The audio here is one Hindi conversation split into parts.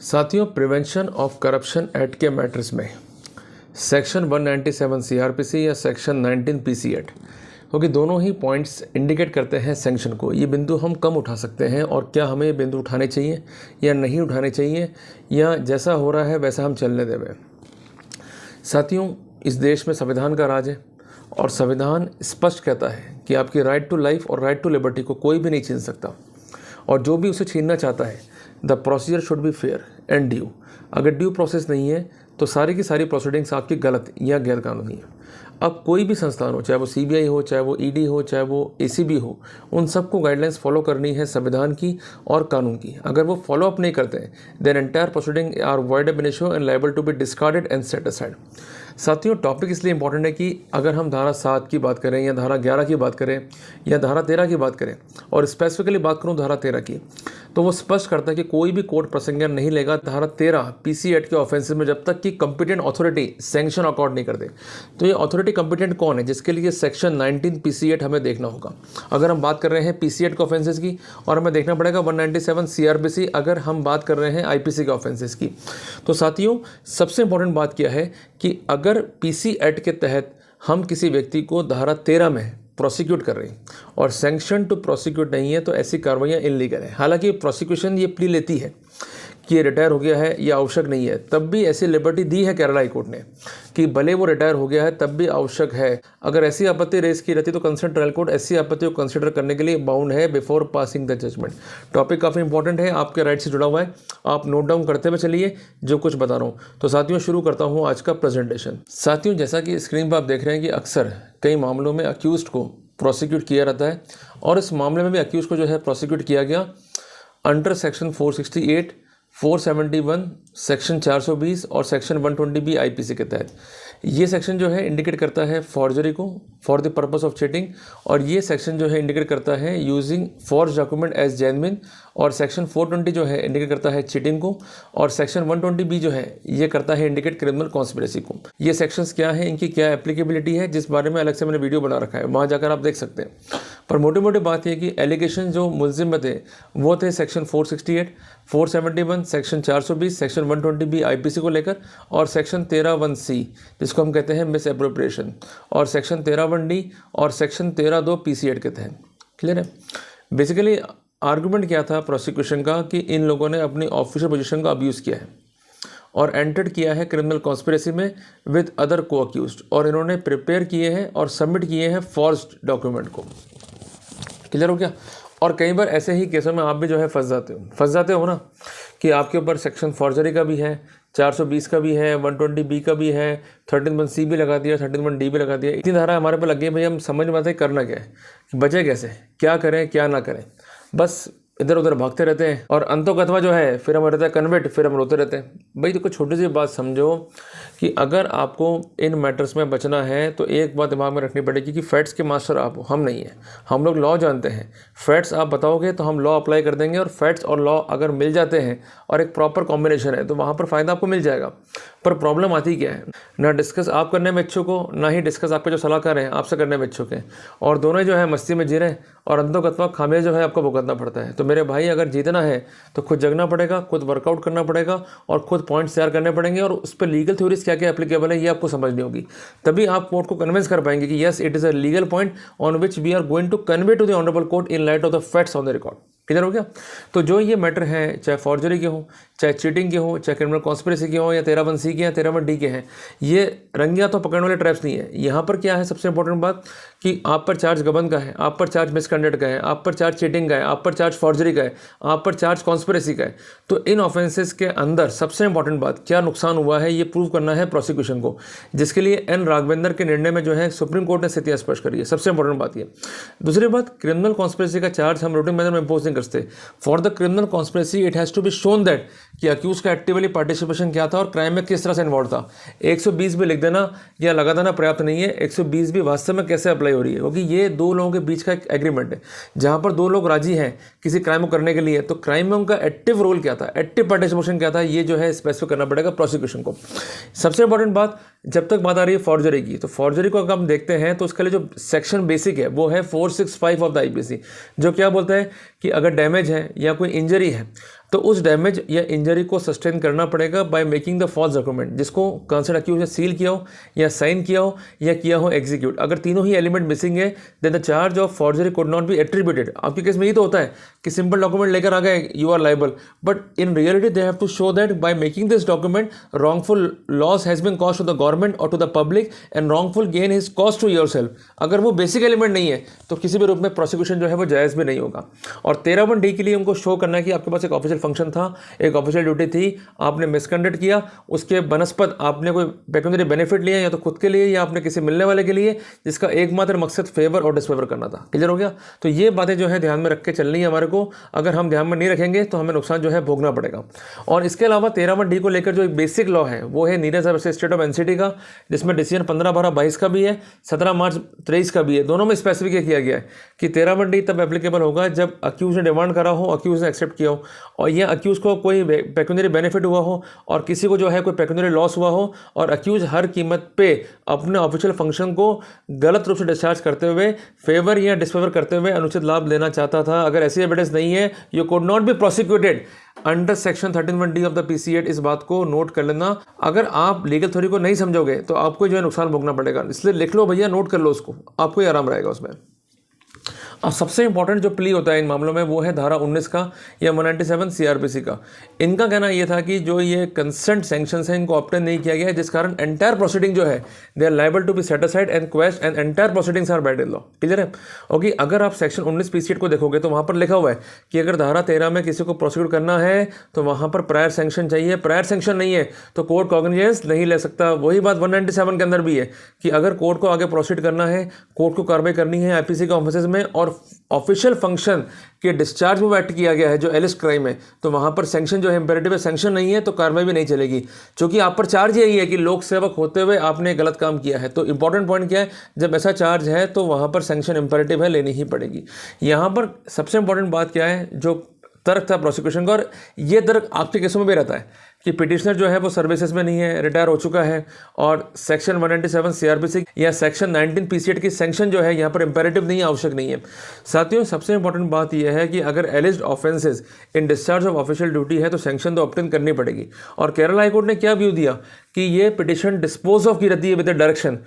साथियों, प्रिवेंशन ऑफ करप्शन एक्ट के मैटर्स में सेक्शन 197 सीआरपीसी या सेक्शन 19 पीसी एक्ट, क्योंकि दोनों ही पॉइंट्स इंडिकेट करते हैं सैंक्शन को। ये बिंदु हम कम उठा सकते हैं और क्या हमें ये बिंदु उठाने चाहिए या नहीं उठाने चाहिए, या जैसा हो रहा है वैसा हम चलने देवें। साथियों, इस देश में संविधान का राज है और संविधान स्पष्ट कहता है कि आपकी राइट टू लाइफ और राइट टू लिबर्टी को कोई भी नहीं छीन सकता, और जो भी उसे छीनना चाहता है the procedure should be fair and due. अगर ड्यू प्रोसेस नहीं है तो सारी की सारी प्रोसीडिंग्स आपकी गलत या गैरकानूनी है। अब कोई भी संस्थान हो, चाहे वो सीबीआई हो, चाहे वो ईडी हो, चाहे वो एसीबी हो, उन सबको गाइडलाइंस फॉलो करनी है संविधान की और कानून की। अगर वो फॉलो अप नहीं करते हैं then entire proceeding are void ab initio and liable to be discarded and set aside. साथियों, टॉपिक इसलिए इंपॉर्टेंट है कि अगर हम धारा 7 की बात करें या धारा 11 की बात करें या धारा 13 की बात करें, और स्पेसिफिकली बात करूं धारा 13 की, तो वो स्पष्ट करता है कि कोई भी कोर्ट प्रसंज्ञान नहीं लेगा धारा 13 पीसी एक्ट के ऑफेंसेस में जब तक कि कंपिटेंट अथॉरिटी सैंक्शन अकॉर्ड नहीं कर दे। तो ये अथॉरिटी कंपिटेंट कौन है, जिसके लिए सेक्शन 19 पीसी एक्ट हमें देखना होगा। अगर हम बात कर रहे हैं पीसी एक्ट के ऑफेंसेस की, और हमें देखना पड़ेगा 197 सीआरपीसी अगर हम बात कर रहे हैं आईपीसी के ऑफेंसेस की। तो साथियों, सबसे इंपॉर्टेंट बात क्या है कि अगर पीसी एक्ट के तहत हम किसी व्यक्ति को धारा 13 में प्रोसिक्यूट कर रहे हैं और सैंक्शन टू प्रोसिक्यूट नहीं है तो ऐसी कार्रवाइयाँ इलीगल है। हालांकि प्रोसिक्यूशन ये प्ली लेती है कि ये रिटायर हो गया है या आवश्यक नहीं है, तब भी ऐसी लिबर्टी दी है केरला हाई कोर्ट ने कि भले वो रिटायर हो गया है तब भी आवश्यक है। अगर ऐसी आपत्ति रेज की रहती तो कंसर्न ट्रायल कोर्ट ऐसी आपत्ति को कंसिडर करने के लिए बाउंड है before passing the judgment. Topic काफ़ी इंपॉर्टेंट है, आपके राइट से जुड़ा हुआ है, आप नोट डाउन करते हुए चलिए जो कुछ बता रहा हूँ। तो साथियों, शुरू करता हूँ आज का प्रेजेंटेशन। साथियों, जैसा कि स्क्रीन पर आप देख रहे हैं कि अक्सर कई मामलों में अक्यूज्ड को प्रोसिक्यूट किया रहता है, और इस मामले में भी अक्यूज को जो है प्रोसिक्यूट किया गया अंडर सेक्शन 468, 471, सेक्शन 420 और सेक्शन 120B आईपीसी के तहत। ये सेक्शन जो है इंडिकेट करता है फॉर्जरी को for the purpose of cheating, और ये सेक्शन जो है इंडिकेट करता है using forge document as genuine, और सेक्शन 420 जो है इंडिकेट करता है चीटिंग को, और सेक्शन 120B जो है ये करता है इंडिकेट क्रिमिनल कॉन्स्पिरेसी को। ये सेक्शंस क्या है, इनकी क्या एप्लीकेबिलिटी है, जिस बारे में अलग से मैंने वीडियो बना रखा है, वहाँ जाकर आप देख सकते हैं। पर मोटी मोटी बात यह कि एलिगेशन जो मुलजिम में थे वो थे section 468, 471, section 420, section 120B IPC को लेकर, और सेक्शन 13(1)C जिसको हम कहते हैं मिस एप्रोप्रिएशन, और सेक्शन 13(1)D और सेक्शन 13(2) पीसी एक्ट के तहत। क्लियर है? बेसिकली आर्गुमेंट क्या था प्रोसिक्यूशन का कि इन लोगों ने अपनी ऑफिशियल पोजीशन का अब्यूज़ किया है और एंटर्ड किया है क्रिमिनल कॉन्स्पिरेसी में विद अदर को अक्यूज्ड, और इन्होंने प्रिपेयर किए हैं और सबमिट किए हैं फॉर्ज्ड डॉक्यूमेंट को। क्लियर हो गया? और कई बार ऐसे ही केसों में आप भी जो है फंस जाते हो ना, कि आपके ऊपर सेक्शन फॉर्जरी का भी है, 420 का भी है, 120B का भी है, 13(1)C भी लगा दिया, 13(1)D भी लगा दिया। इतनी धारा हमारे पर लग गई भाई, हम समझ में आते हैं करना क्या है, कि बचे कैसे, क्या करें क्या ना करें, बस इधर उधर भागते रहते हैं, और अंतोकथवा जो है फिर हम रहता है कन्वर्ट, फिर हम रोते रहते हैं। भाई देखो, छोटी सी बात समझो कि अगर आपको इन मैटर्स में बचना है तो एक बात दिमाग में रखनी पड़ेगी कि फैक्ट्स के मास्टर आप हो, हम नहीं हैं। हम लोग लॉ जानते हैं, फैक्ट्स आप बताओगे तो हम लॉ अप्लाई कर देंगे, और फैक्ट्स और लॉ अगर मिल जाते हैं और एक प्रॉपर कॉम्बिनेशन है तो वहाँ पर फ़ायदा आपको मिल जाएगा। पर प्रॉब्लम आती क्या है, ना डिस्कस आप करने में इच्छुक हो, ना ही डिस्कस आपके जो सलाहकार हैं आपसे करने में इच्छुक हैं, और दोनों जो है मस्ती में जी रहे हैं, और अंतोकथवा खामियां जो है आपको भुगतना पड़ता है। तो मेरे भाई, अगर जीतना है तो खुद जगना पड़ेगा, खुद वर्कआउट करना पड़ेगा, और खुद पॉइंट्स तैयार करने पड़ेंगे, और उस पर लीगल थ्योरीज क्या क्या एप्लीकेबल है ये आपको समझनी होगी। तभी आप कोर्ट को कन्विंस कर पाएंगे कि yes, it is a legal point on which we are going to convey to the honourable court in light of the facts on the record. Clear हो गया? तो जो ये मैटर हैं, चाहे फॉर्जरी के हो, चाहे चीटिंग के हो, चाहे क्रिमिनल कॉन्स्पिरेसी के हो, या 13(1)C के या 13(1)D के हैं, ये रंगिया तो पकड़ने वाले ट्रैप्स नहीं है। यहाँ पर क्या है सबसे इंपॉर्टेंट बात, कि आप पर चार्ज गबन का है, आप पर चार्ज मिसकंडक्ट का है, आप पर चार्ज चीटिंग का है, आप पर चार्ज फॉर्जरी का है, आप पर चार्ज कॉन्स्पिरेसी का है। तो इन ऑफेंसेस के अंदर सबसे इंपॉर्टेंट बात, क्या नुकसान हुआ है ये प्रूव करना है प्रोसिक्यूशन को, जिसके लिए एन राघवेंद्र के निर्णय में जो है सुप्रीम कोर्ट ने स्थितियां स्पष्ट करी है। सबसे इंपॉर्टेंट बात ये। दूसरी बात, क्रिमिनल कॉन्स्पिरेसी का चार्ज हम रूटीन मैनर में इम्पोज नहीं करते। For the criminal conspiracy it has to be shown that कि अक्यूज का एक्टिवली पार्टिसिपेशन क्या था और क्राइम में किस तरह से इन्वॉल्व था। 120 भी लिख देना या लगा देना पर्याप्त नहीं है, 120 भी वास्तव में कैसे अप्लाई हो रही है, क्योंकि ये दो लोगों के बीच का एक एग्रीमेंट है। जहां पर दो लोग राजी हैं किसी क्राइम को करने के लिए, तो क्राइम में उनका एक्टिव रोल क्या था, एक्टिव पार्टिसिपेशन क्या था, ये जो है स्पेसिफिक करना पड़ेगा प्रोसिक्यूशन को। सबसे इंपॉर्टेंट बात, जब तक बात आ रही है फॉर्जरी की, तो फॉर्जरी को अगर हम देखते हैं तो उसके लिए जो सेक्शन बेसिक है वो है 465 ऑफ द आईपीसी, जो क्या बोलता है कि अगर डैमेज है या कोई इंजरी है तो उस डैमेज या इंजरी को सस्टेन करना पड़ेगा by making the false document, जिसको कंसर्न अक्यूज ने सील किया हो या साइन किया हो या किया हो एग्जीक्यूट। अगर तीनों ही एलिमेंट मिसिंग है then the charge of forgery could not be attributed. आपके केस में ये तो होता है कि सिंपल डॉक्यूमेंट लेकर आ गए, you are liable, but in reality they have to show that by making this document wrongful loss has been caused to the government और to the public and wrongful gain is caused to yourself. अगर वो बेसिक एलिमेंट नहीं है तो किसी भी रूप में प्रोसिक्यूशन जो है वो जायज़ भी नहीं होगा। और 13(1)D के लिए उनको शो करना है कि आपके पास एक ऑफिशियल फंक्शन था, एक ऑफिशियल ड्यूटी थी, आपने मिसकंडक्ट किया, उसके बनस्पत आपने कोई पेक्यूनरी बेनिफिट लिया या तो खुद के लिए या आपने किसी मिलने वाले के लिए, जिसका एकमात्र मकसद फेवर और डिसफेवर करना था। क्लियर हो गया? तो ये बातें जो है ध्यान में रख के चलनी है हमारे को। अगर हम ध्यान में नहीं रखेंगे तो हमें नुकसान जो है भोगना पड़ेगा। और इसके अलावा 13(1)D को लेकर जो एक बेसिक लॉ है वो है Neeraj versus state of NCT का, जिसमें डिसीजन 15/12/22 का भी है, 17 मार्च 23 का भी है। दोनों में स्पेसिफिक किया गया है कि 13(1)D तब एप्लीकेबल होगा जब अक्यूज ने डिमांड करा हो, अक्यूज ने एक्सेप्ट किया हो और यह अक्यूज को कोई पेक्यूनरी बेनिफिट हुआ हो और किसी को जो है कोई पेक्यूनरी लॉस हुआ हो और अक्यूज हर कीमत पे अपने ऑफिशियल फंक्शन को गलत रूप से डिस्चार्ज करते हुए फेवर या डिसफेवर करते हुए अनुचित लाभ लेना चाहता था। अगर ऐसी एविडेंस नहीं है, you could not be prosecuted under section 13(1)D of the PC act. इस बात को नोट कर लेना। अगर आप लीगल थ्योरी को नहीं समझोगे तो आपको जो है नुकसान भोगना पड़ेगा, इसलिए लिख लो भैया, नोट कर लो उसको, आपको ही आराम रहेगा उसमें। अब सबसे इंपॉर्टेंट जो प्ली होता है इन मामलों में वो है धारा 19 का या 197 सीआरपीसी का। इनका कहना ये था कि जो ये कंसेंट सैंक्शंस हैं इनको ऑब्टेन नहीं किया गया है, जिस कारण एंटायर प्रोसीडिंग जो है they are liable to be set aside and question and entire proceedings are bad in law. Clear है? ओके, अगर आप सेक्शन 19 पीसी को देखोगे तो वहाँ पर लिखा हुआ है कि अगर धारा 13 में किसी को प्रोसिक्यूट करना है तो वहाँ पर प्रायर सैंक्शन चाहिए। प्रायर सैंक्शन नहीं है तो कोर्ट कॉग्निजेंस नहीं ले सकता। वही बात 197 के अंदर भी है कि अगर कोर्ट को आगे प्रोसीड करना है, कोर्ट को कार्रवाई करनी है आईपीसी के ऑफिस में और ऑफिशियल फंक्शन के डिस्चार्ज में एक्ट किया गया है जो एलिस्ट क्राइम है, तो वहाँ पर सैंक्शन जो है इंपेरेटिव है, सैंक्शन नहीं है तो कार्रवाई भी नहीं चलेगी, क्योंकि आप पर चार्ज यही है कि लोक सेवक होते हुए आपने गलत काम किया है। तो इंपॉर्टेंट पॉइंट क्या है, जब ऐसा चार्ज है तो वहाँ पर सैंक्शन इंपेरेटिव है, लेनी ही पड़ेगी। यहाँ पर सबसे इंपॉर्टेंट बात क्या है, जो तर्क था प्रोसिक्यूशन का, और ये तर्क आपके केसों में भी रहता है कि पिटिशनर जो है वो सर्विसेज में नहीं है, रिटायर हो चुका है और सेक्शन 197 सीआरपीसी या सेक्शन 19 पीसी एक्ट की सैंक्शन जो है यहाँ पर इंपेरेटिव नहीं है, आवश्यक नहीं है। साथियों, सबसे इंपॉर्टेंट बात यह है कि अगर एलिज्ड offences in discharge of official duty है तो सैंक्शन तो ऑब्टेन करनी पड़ेगी। और केरला हाईकोर्ट ने क्या व्यू दिया कि ये पिटिशन डिस्पोज ऑफ की रहती है with the direction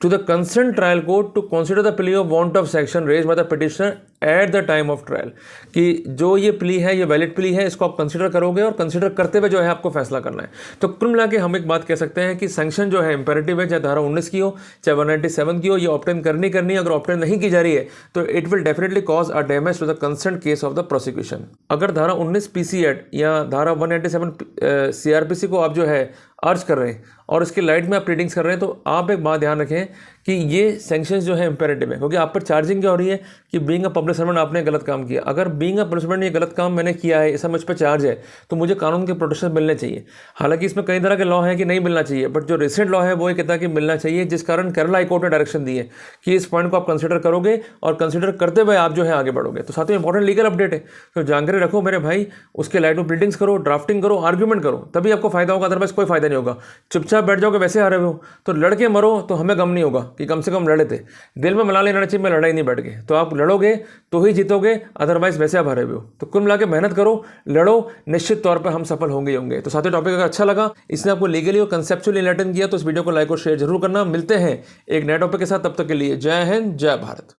to the concerned trial court to consider the plea of want of sanction raised by the petitioner at the time of trial, कि जो ये प्ली है ये वैलिड प्ली है, इसको आप कंसिडर करोगे और कंसिडर करते हुए जो है आपको फैसला करना है। तो कुल मिला के हम एक बात कह सकते हैं कि सैंक्शन जो है इंपेरेटिव है, चाहे धारा 19 की हो चाहे 197 की हो, ये ऑब्टेन करनी है। अगर ऑब्टेन नहीं की जा रही है तो it will definitely cause a damage to the concerned case of the prosecution. अगर धारा 19 पीसी एक्ट या धारा 197 सीआरपीसी को आप जो है अर्ज कर रहे हैं और इसके लाइट में आप प्लीडिंग्स कर रहे हैं, तो आप एक बात ध्यान रखें कि ये सैंक्शंस जो है इंपेरेटिव है, क्योंकि आप पर चार्जिंग क्या हो रही है कि बीइंग अ पब्लिक सर्वेंट आपने गलत काम किया। अगर बीइंग अ पब्लिक सर्वेंट ये गलत काम मैंने किया है, ऐसा मुझ पर चार्ज है, तो मुझे कानून के प्रोटेक्शन मिलने चाहिए। हालांकि इसमें कई तरह के लॉ हैं कि नहीं मिलना चाहिए, बट जो रिसेंट लॉ है वो ये कहता है कि मिलना चाहिए, जिस कारण केरला हाईकोर्ट ने डायरेक्शन दी है कि इस पॉइंट को आप कंसिडर करोगे और कंसिडर करते हुए आप जो है आगे बढ़ोगे। तो साथ ही इंपॉर्टेंट लीगल अपडेट है, तो जानकारी रखो मेरे भाई, उसके लाइट में प्लीडिंग्स करो, ड्राफ्टिंग करो, आर्ग्यूमेंट करो, तभी आपको फायदा होगा, अदरवाइज कोई फायदा नहीं होगा। चुपचाप बैठ जाओगे, वैसे हारे हो तो लड़के मरो तो हमें गम नहीं होगा कि कम से कम लड़े थे। दिल में मना लेना चाहिए मैं लड़ाई नहीं बैठ गए, तो आप लड़ोगे तो ही जीतोगे, अदरवाइज वैसे आप हारे हुए हो। तो कुल मिला के मेहनत करो, लड़ो, निश्चित तौर पर हम सफल होंगे ही होंगे। तो साथियों, टॉपिक अगर अच्छा लगा, इसने आपको लीगली और कंसेप्चुअली एनलाइटन किया, तो इस वीडियो को लाइक और शेयर जरूर करना। मिलते हैं एक नए टॉपिक के साथ, तब तक के लिए जय हिंद, जय भारत।